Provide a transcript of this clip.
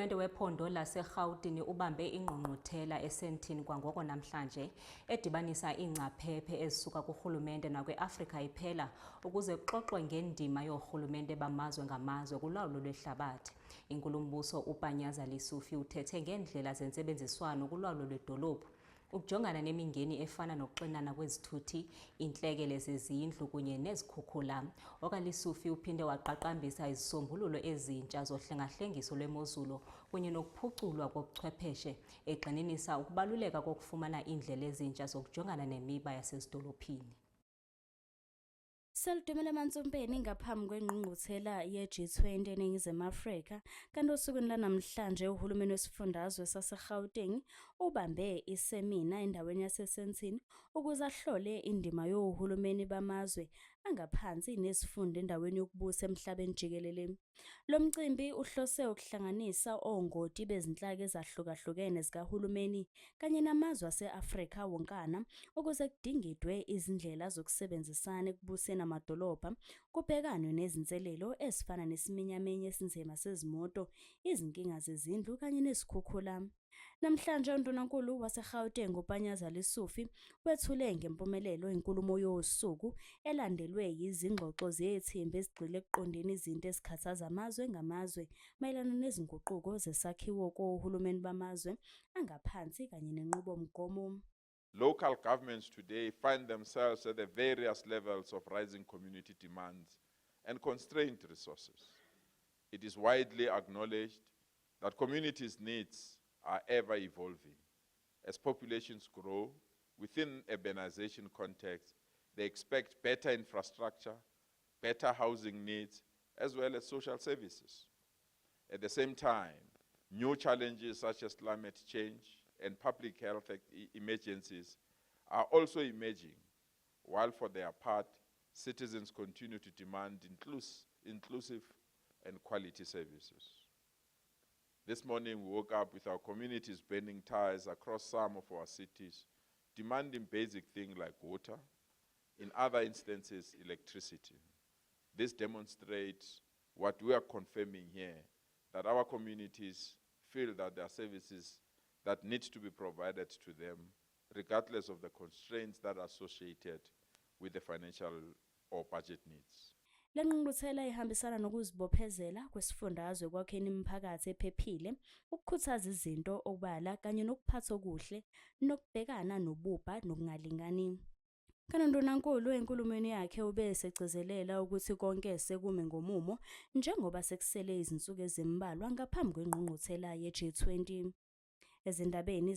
Uhulumende wephondo laseGauteng ubambe ingqungquthela eSandton kwangoko namhlanje edibanisa ingcaphephe ezisuka kuhulumende nakwe-Afrika iphela ukuze kuxoxwe ngendima yohulumende bamazwe ngamazwe kulawulo lwehlabathi. Inkulumbuso uPanyaza Lesufi uthethe ngendlela zensebenziswano kulawulo lwedolophu ukujongana nemingeni efana nokuxinana kwezithuthi, inhlekele zezindlu kunye nezikhukhula. OkaLesufi uphinde waqaqambisa izisombululo ezintsha zohlengahlengiso lwemozulu kunye nokuphuculwa kobuchwepheshe, egxininisa ukubaluleka kokufumana indlela ezintsha zokujongana nemiba yasezidolophini. Selidumela eMantsompeni ngaphambi kwengqungquthela ye-G20 eNingizimu Afrika, kanti osukwini lanamhlanje uhulumeni wesifundazwe saseGauteng ubambe isemina endaweni yaseSandton ukuze ahlole indima yohulumeni bamazwe angaphansi nezifunda endaweni yokubusa emhlabeni jikelele. Lo mcimbi uhlose ukuhlanganisa ongoti bezinhlaka ezahlukahlukene zikahulumeni kanye namazwe ase-Afrika wonkana ukuze kudingidwe izindlela zokusebenzisana ekubuseni amadolobha, kubhekanwe nezinselelo ezifana nesiminyaminya esinzima sezimoto, izinkinga zezindlu kanye nezikhukhula. Namhlanje uNdunankulu waseGauteng uPanyaza Lesufi wethule ngempumelelo inkulumo yosuku elandelwe yizingxoxo zethimba ezigxile ekuqondeni izinto ezikhathaza amazwe ngamazwe mayelana nezinguquko zesakhiwo kohulumeni bamazwe angaphansi kanye nenqubomgomo. Local governments today find themselves at the various levels of rising community demands and constrained resources. It is widely acknowledged that communities' needs are ever evolving. As populations grow within urbanization context, they expect better infrastructure, better housing needs, as well as social services. At the same time, new challenges such as climate change and public health emergencies are also emerging, while for their part, citizens continue to demand inclusive and quality services. This morning we woke up with our communities burning tires across some of our cities, demanding basic things like water, in other instances electricity. This demonstrates what we are confirming here, that our communities feel that there are services that need to be provided to them, regardless of the constraints that are associated with the financial or budget needs. Le ngqungquthela ihambisana nokuzibophezela kwesifundazwe kwakheni imiphakathi ephephile, ukukhuthaza izinto okubala kanye nokuphatha okuhle, nokubhekana nobubha nokungalingani. Kanti uNdunankulu enkulumweni yakhe ubesegcizelela ukuthi konke sekume ngomumo njengoba sekusele izinsuku ezimbalwa ngaphambi kwengqungquthela ye-G20. Ezindabeni